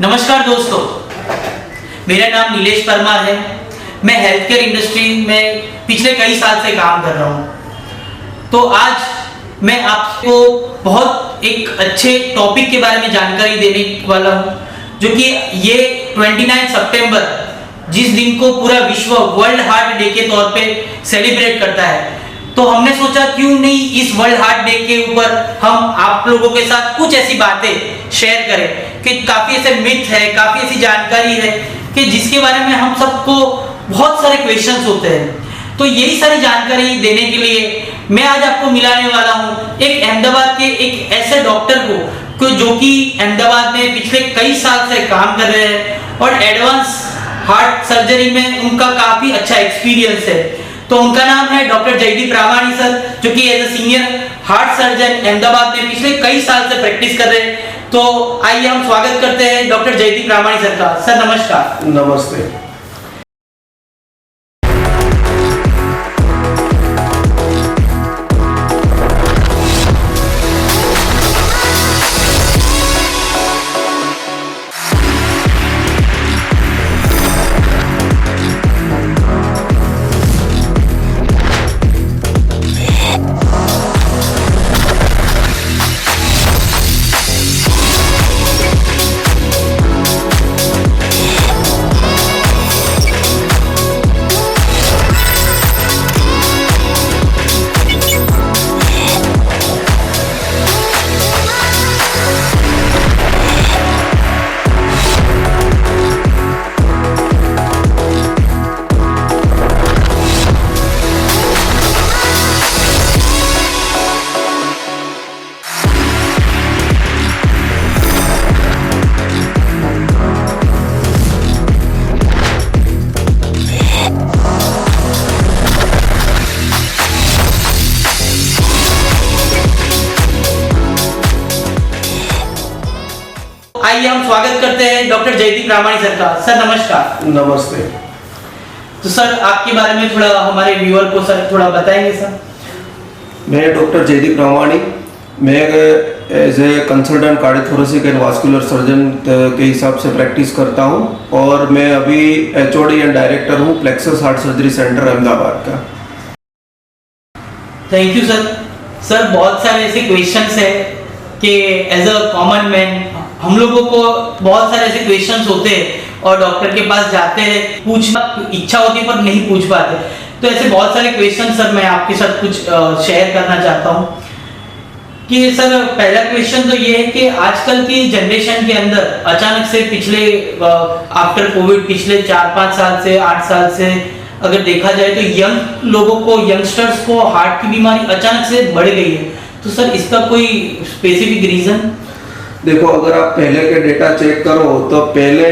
नमस्कार दोस्तों, मेरा नाम नीलेश परमार है। मैं हेल्थ केयर इंडस्ट्री में पिछले कई साल से काम कर रहा हूँ। तो आज मैं आपको बहुत एक अच्छे टॉपिक के बारे में जानकारी देने वाला हूँ, जो कि ये 29 सितंबर जिस दिन को पूरा विश्व वर्ल्ड हार्ट डे के तौर पे सेलिब्रेट करता है, तो हमने सोचा क्यों नहीं इस वर्ल्ड हार्ट डे के ऊपर हम आप लोगों के साथ कुछ ऐसी बातें शेयर करें कि काफी ऐसे मिथ है, काफी ऐसी जानकारी है कि जिसके बारे में हम सबको बहुत सारे क्वेश्चंस होते हैं। तो यही सारी जानकारी देने के लिए मैं आज आपको मिलाने वाला हूँ एक अहमदाबाद के एक ऐसे डॉक्टर को जो कि अहमदाबाद में पिछले कई साल से काम कर रहे हैं और एडवांस हार्ट सर्जरी में उनका काफी अच्छा एक्सपीरियंस है। तो उनका नाम है डॉक्टर जयदीप रामानी सर, जो कि as a senior heart surgeon Ahmedabad में पिछले कई साल से प्रैक्टिस कर रहे हैं। तो आइए हम स्वागत करते हैं डॉक्टर जयदीप रामानी सर का। सर नमस्कार। नमस्ते। आइए हम स्वागत करते हैं डॉक्टर जयदीप रामानी सर का। सर नमस्कार। नमस्ते। तो सर आपके बारे में थोड़ा हमारे व्यूअर को सर थोड़ा बताएंगे सर। मैं डॉक्टर जयदीप रामानी, मैं as a consultant cardiothoracic and vascular surgeon के हिसाब से प्रैक्टिस करता हूं और मैं अभी एचओडी एंड डायरेक्टर हूं Plexus heart surgery centre Ahmedabad का। Thank you sir. सर बहुत सारे ऐसे क्वेश्चंस है कि एज अ कॉमन मैन हम लोगों को बहुत सारे ऐसे क्वेश्चंस होते हैं और डॉक्टर के पास जाते हैं, पूछना इच्छा होती है पर नहीं पूछ पाते। तो ऐसे बहुत सारे क्वेश्चन सर मैं आपके साथ कुछ शेयर करना चाहता हूँ कि सर पहला क्वेश्चन तो ये है कि आजकल की जनरेशन के अंदर अचानक से पिछले आफ्टर कोविड पिछले 4-5 साल से 8 साल से अगर देखा जाए तो यंग लोगों को, यंगस्टर्स को हार्ट की बीमारी अचानक से बढ़ गई है। तो सर इसका कोई स्पेसिफिक रीजन? देखो, अगर आप पहले के डेटा चेक करो तो पहले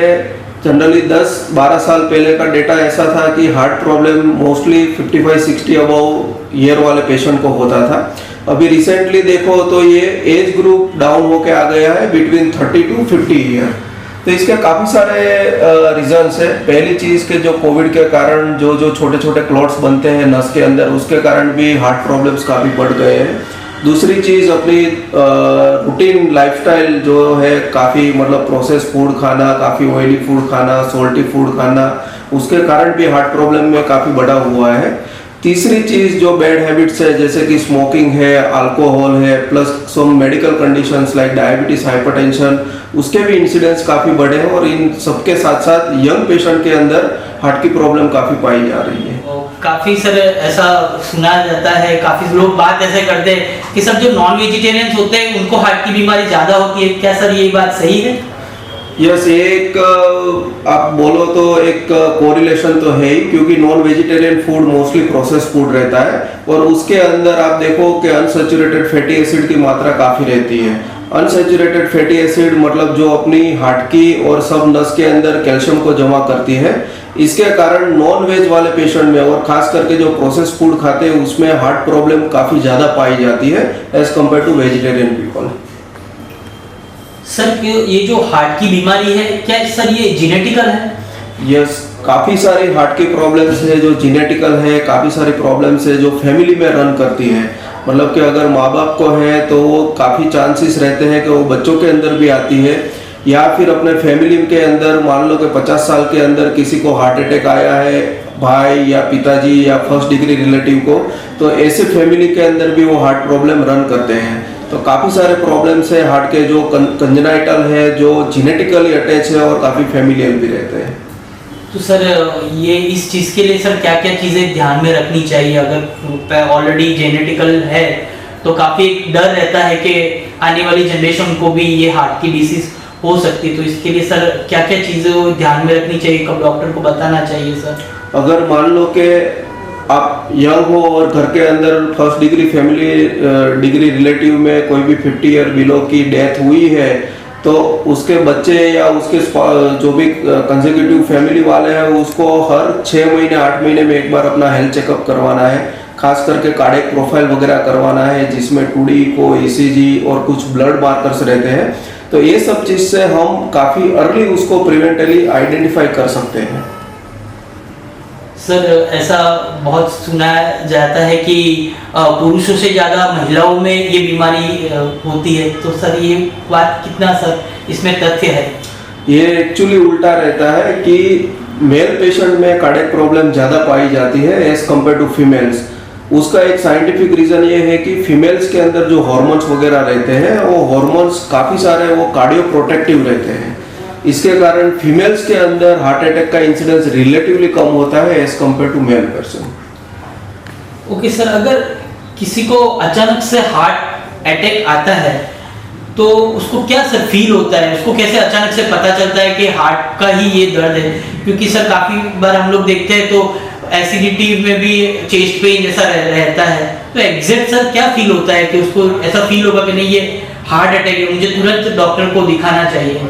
जनरली 10-12 साल पहले का डेटा ऐसा था कि heart problem mostly 55-60 above year वाले पेशेंट को होता था। अभी रिसेंटली देखो तो ये एज ग्रुप डाउन होके आ गया है बिटवीन 30 to 50 ईयर। तो इसके काफ़ी सारे रीजंस है। पहली चीज़ के जो कोविड के कारण जो छोटे छोटे क्लॉट्स बनते हैं नस के अंदर, उसके कारण भी हार्ट प्रॉब्लम्स काफ़ी बढ़ गए हैं। दूसरी चीज़ अपनी रूटीन लाइफस्टाइल जो है, काफ़ी मतलब प्रोसेस फूड खाना, काफ़ी ऑयली फूड खाना, सॉल्टी फूड खाना, उसके कारण भी हार्ट प्रॉब्लम में काफ़ी बढ़ा हुआ है। तीसरी चीज़ जो बैड हैबिट्स है, जैसे कि स्मोकिंग है, अल्कोहल है, plus some medical conditions like diabetes, hypertension, उसके भी इंसिडेंट्स काफ़ी बढ़े हैं और इन सबके साथ साथ यंग पेशेंट के अंदर हार्ट की प्रॉब्लम काफ़ी पाई जा रही है। काफी सर ऐसा सुना जाता है, काफी लोग बात ऐसे करते हैं कि सब जो नॉन वेजिटेरियंस होते हैं उनको हार्ट की बीमारी ज्यादा होती है। क्या सर ये बात सही है? यस, एक आप बोलो तो एक कोरिलेशन तो है ही, क्योंकि non vegetarian food mostly process food रहता है और उसके अंदर आप देखो कि अनसैचुरेटेड फैटी एसिड की मात्रा काफ़ी रहती है। अनसैचुरेटेड फैटी एसिड मतलब जो अपनी हार्ट की और सब नस के अंदर कैल्शियम को जमा करती है। इसके कारण नॉन वेज वाले पेशेंट में और खास करके जो प्रोसेस फूड खाते हैं उसमें हार्ट प्रॉब्लम काफ़ी ज़्यादा पाई जाती है as compare to vegetarian people. Sir ये जो हार्ट की बीमारी है, क्या सर ये जेनेटिकल है? यस, काफ़ी सारी हार्ट की प्रॉब्लम्स है जो जेनेटिकल है, काफ़ी सारी प्रॉब्लम्स है जो फैमिली में रन करती है। मतलब कि अगर माँ बाप को है तो वो काफ़ी चांसेस रहते हैं कि वो बच्चों के अंदर भी आती है। या फिर अपने फैमिली के अंदर मान लो कि 50 साल के अंदर किसी को हार्ट अटैक आया है, भाई या पिताजी या फर्स्ट डिग्री रिलेटिव को, तो ऐसे फैमिली के अंदर भी वो हार्ट प्रॉब्लम रन करते हैं। तो काफ़ी सारे प्रॉब्लम्स है हार्ट के, जो कंजेनाइटल है, जो जेनेटिकली अटैच है और काफ़ी फैमिलियल भी रहते हैं। तो सर ये इस चीज़ के लिए सर क्या क्या चीज़ें ध्यान में रखनी चाहिए? अगर ऑलरेडी जेनेटिकल है तो काफ़ी डर रहता है कि आने वाली जनरेशन को भी ये हार्ट की डिसीज हो सकती है, तो इसके लिए सर क्या क्या चीज़ें ध्यान में रखनी चाहिए, कब डॉक्टर को बताना चाहिए सर? अगर मान लो कि आप यंग हो और घर के अंदर first degree family degree relative में कोई भी 50 ईयर बिलो की डेथ हुई है, तो उसके बच्चे या उसके जो भी कंसेक्यूटिव फैमिली वाले हैं उसको हर 6 महीने 8 महीने में एक बार अपना हेल्थ चेकअप करवाना है। खास करके कार्डियक प्रोफाइल वगैरह करवाना है, जिसमें 2D को ECG और कुछ ब्लड मार्कर्स रहते हैं। तो ये सब चीज़ से हम काफ़ी अर्ली उसको प्रिवेंटली आइडेंटिफाई कर सकते हैं। सर ऐसा बहुत सुना जाता है कि पुरुषों से ज़्यादा महिलाओं में ये बीमारी होती है, तो सर ये बात कितना सर इसमें तथ्य है? ये एक्चुअली उल्टा रहता है कि मेल पेशेंट में कार्डियक प्रॉब्लम ज़्यादा पाई जाती है एज कम्पेयर टू फीमेल्स। उसका एक साइंटिफिक रीज़न ये है कि फीमेल्स के अंदर जो हार्मोन्स वगैरह रहते हैं वो हार्मोन्स काफ़ी सारे वो कार्डियो प्रोटेक्टिव रहते हैं। इसके कारण फीमेल्स के अंदर हार्ट अटैक का इंसिडेंस रिलेटिवली कम होता है as compare to male person. Okay sir, अगर किसी को अचानक से हार्ट अटैक आता है तो उसको क्या सर फील होता है? उसको कैसे अचानक से पता चलता है कि हार्ट का ही ये दर्द है? क्योंकि सर काफ़ी बार हम लोग देखते हैं तो एसिडिटी में भी चेस्ट पेन जैसा रहता है, तो एग्जैक्ट सर क्या फील होता है कि उसको ऐसा फील होगा कि नहीं ये हार्ट अटैक है, मुझे तुरंत डॉक्टर को दिखाना चाहिए?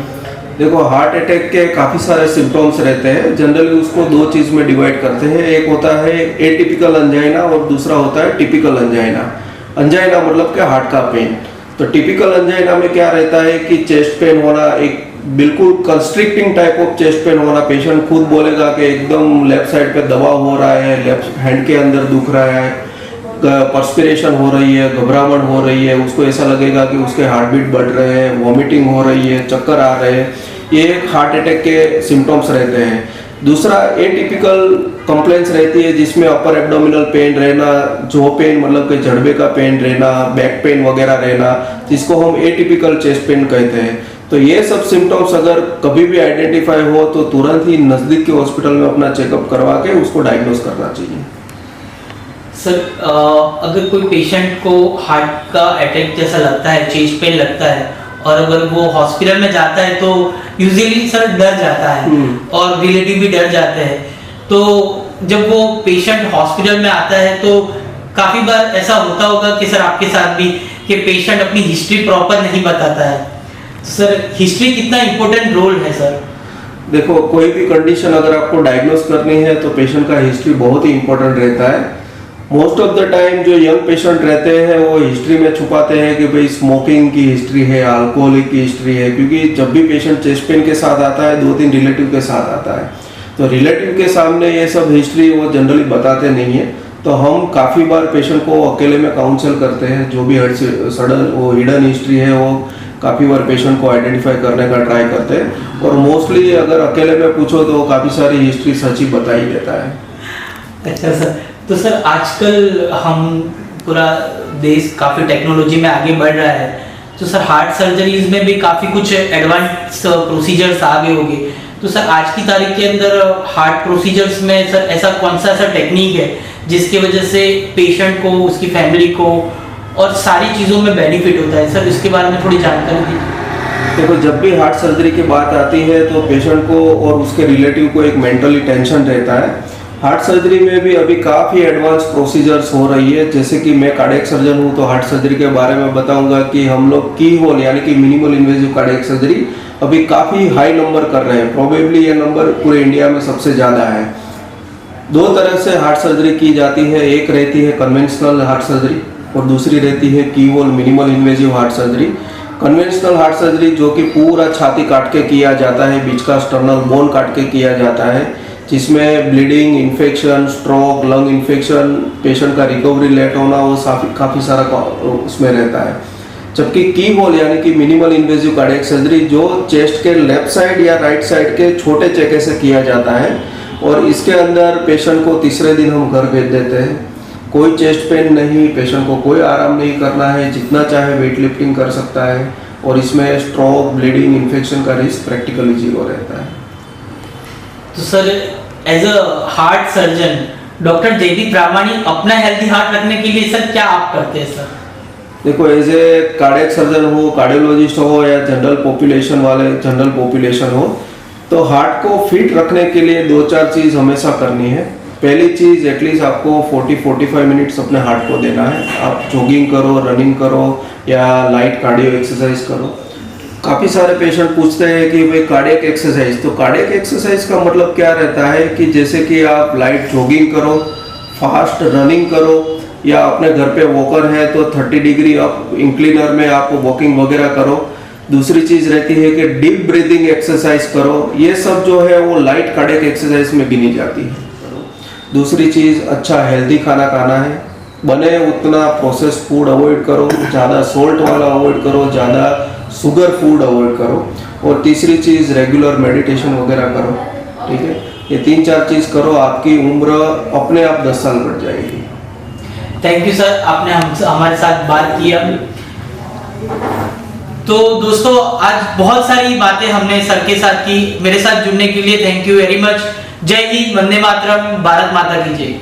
देखो, हार्ट अटैक के काफ़ी सारे सिम्टम्स रहते हैं। जनरली उसको दो चीज़ में डिवाइड करते हैं। एक होता है एटिपिकल अंजाइना और दूसरा होता है टिपिकल अंजाइना। अंजाइना मतलब क्या, हार्ट का पेन। तो टिपिकल अंजाइना में क्या रहता है कि चेस्ट पेन होना, एक बिल्कुल constricting type of chest pain होना। पेशेंट खुद बोलेगा कि एकदम लेफ्ट साइड पे दबाव हो रहा है, लेफ्ट हैंड के अंदर दुख रहा है, पर्सपिरेशन हो रही है, घबराहट हो रही है, उसको ऐसा लगेगा कि उसके हार्ट बीट बढ़ रहे हैं, वॉमिटिंग हो रही है, चक्कर आ रहे हैं। ये एक हार्ट अटैक के सिम्टम्स रहते हैं। दूसरा एटिपिकल कंप्लेंट्स रहती है जिसमें अपर एब्डोमिनल पेन रहना, जो पेन मतलब कि जड़बे का पेन रहना, बैक पेन वगैरह रहना, जिसको हम एटिपिकल चेस्ट पेन कहते हैं। तो ये सब सिम्टम्स अगर कभी भी आइडेंटिफाई हो तो तुरंत ही नज़दीक के हॉस्पिटल में अपना चेकअप करवा के उसको डायग्नोस करना चाहिए। सर अगर कोई पेशेंट को हार्ट का अटैक जैसा लगता है, चेस्ट पेन लगता है, और अगर वो हॉस्पिटल में जाता है तो यूजुअली सर डर जाता है और रिलेटिव भी डर जाते हैं। तो जब वो पेशेंट हॉस्पिटल में आता है तो काफ़ी बार ऐसा होता होगा कि सर आपके साथ भी कि पेशेंट अपनी हिस्ट्री प्रॉपर नहीं बताता है। सर हिस्ट्री कितना इम्पोर्टेंट रोल है सर? देखो, कोई भी कंडीशन अगर आपको डायग्नोस करनी है तो पेशेंट का हिस्ट्री बहुत ही इंपॉर्टेंट रहता है। मोस्ट ऑफ द टाइम जो यंग पेशेंट रहते हैं वो हिस्ट्री में छुपाते हैं कि भाई स्मोकिंग की हिस्ट्री है, अल्कोहलिक की हिस्ट्री है, क्योंकि जब भी पेशेंट चेस्ट पेन के साथ आता है 2-3 रिलेटिव के साथ आता है, तो रिलेटिव के सामने ये सब हिस्ट्री वो जनरली बताते नहीं है। तो हम काफ़ी बार पेशेंट को अकेले में काउंसल करते हैं। जो भी सडन वो हिडन हिस्ट्री है वो काफ़ी बार पेशेंट को आइडेंटिफाई करने का ट्राई करते हैं, और मोस्टली अगर अकेले में पूछो तो काफ़ी सारी हिस्ट्री सच ही बता ही देता है। अच्छा सर, तो सर आजकल हम पूरा देश काफ़ी टेक्नोलॉजी में आगे बढ़ रहा है, तो सर हार्ट सर्जरीज में भी काफ़ी कुछ एडवांस प्रोसीजर्स आ गए होंगे। तो सर आज की तारीख के अंदर हार्ट प्रोसीजर्स में सर ऐसा कौन सा ऐसा टेक्निक है जिसकी वजह से पेशेंट को, उसकी फैमिली को और सारी चीज़ों में बेनिफिट होता है? सर इसके बारे में थोड़ी जानकारी दीजिए। देखो, जब भी हार्ट सर्जरी की बात आती है तो पेशेंट को और उसके रिलेटिव को एक मेंटली टेंशन रहता है। हार्ट सर्जरी में भी अभी काफ़ी एडवांस प्रोसीजर्स हो रही है। जैसे कि मैं कार्डियक सर्जन हूँ तो हार्ट सर्जरी के बारे में बताऊंगा कि हम लोग की होल यानी कि मिनिमल इन्वेजिव कार्डियक सर्जरी अभी काफ़ी हाई नंबर कर रहे हैं। प्रोबेबली ये नंबर पूरे इंडिया में सबसे ज़्यादा है। दो तरह से हार्ट सर्जरी की जाती है, एक रहती है कन्वेंशनल हार्ट सर्जरी और दूसरी रहती है की whole minimal invasive heart surgery. Conventional heart surgery जो कि पूरा छाती काट के किया जाता है, बीच का स्टर्नल बोन काट के किया जाता है, जिसमें bleeding, infection, stroke, lung infection, patient का रिकवरी लेट होना, वो काफ़ी सारा उसमें रहता है। जबकि की होल यानी कि मिनिमल इन्वेजिव कार्डियक सर्जरी जो चेस्ट के लेफ्ट साइड या राइट साइड के छोटे चेके से किया जाता है, और इसके अंदर पेशेंट को तीसरे दिन हम घर भेज देते हैं। कोई चेस्ट पेन नहीं, पेशेंट को कोई आराम नहीं करना है, जितना चाहे वेट लिफ्टिंग कर सकता है, और इसमें स्ट्रोक, ब्लीडिंग, इन्फेक्शन का रिस्क प्रैक्टिकली जीरो रहता है। तो sir as a heart surgeon doctor Jaydeep Pramanik अपना हेल्दी हार्ट रखने के लिए सर क्या आप करते हैं सर? देखो, एज ए कार्डियक सर्जन हो, कार्डियोलॉजिस्ट हो, या जनरल पॉपुलेशन हो, तो हार्ट को फिट रखने के लिए 2-4 चीज़ हमेशा करनी है। पहली चीज़, एटलीस्ट आपको 40-45 मिनट्स अपने हार्ट को देना है। आप जॉगिंग करो, रनिंग करो, या लाइट कार्डियो एक्सरसाइज करो। काफ़ी सारे पेशेंट पूछते हैं कि भाई कार्डियक एक्सरसाइज, तो कार्डियक एक्सरसाइज का मतलब क्या रहता है कि जैसे कि आप लाइट जॉगिंग करो, फास्ट रनिंग करो, या अपने घर पे वॉकर है तो 30 डिग्री अप इंक्लिनर में आप वॉकिंग वगैरह करो। दूसरी चीज़ रहती है कि डीप ब्रीदिंग एक्सरसाइज करो। ये सब जो है वो लाइट कार्डियक एक्सरसाइज में गिनी जाती है। दूसरी चीज़, अच्छा हेल्दी खाना खाना है, बने उतना प्रोसेस्ड फूड अवॉइड करो, ज़्यादा सॉल्ट वाला अवॉइड करो, ज़्यादा शुगर फूड अवॉइड करो, और तीसरी चीज़ रेगुलर मेडिटेशन वगैरह करो। ठीक है, ये 3-4 चीज़ करो, आपकी उम्र अपने आप 10 साल बढ़ जाएगी। थैंक यू सर, आपने हमारे साथ बात किया। तो दोस्तों आज बहुत सारी बातें हमने सर के साथ की। मेरे साथ जुड़ने के लिए थैंक यू वेरी मच। जय हिंद, वंदे मातरम, भारत माता की जय।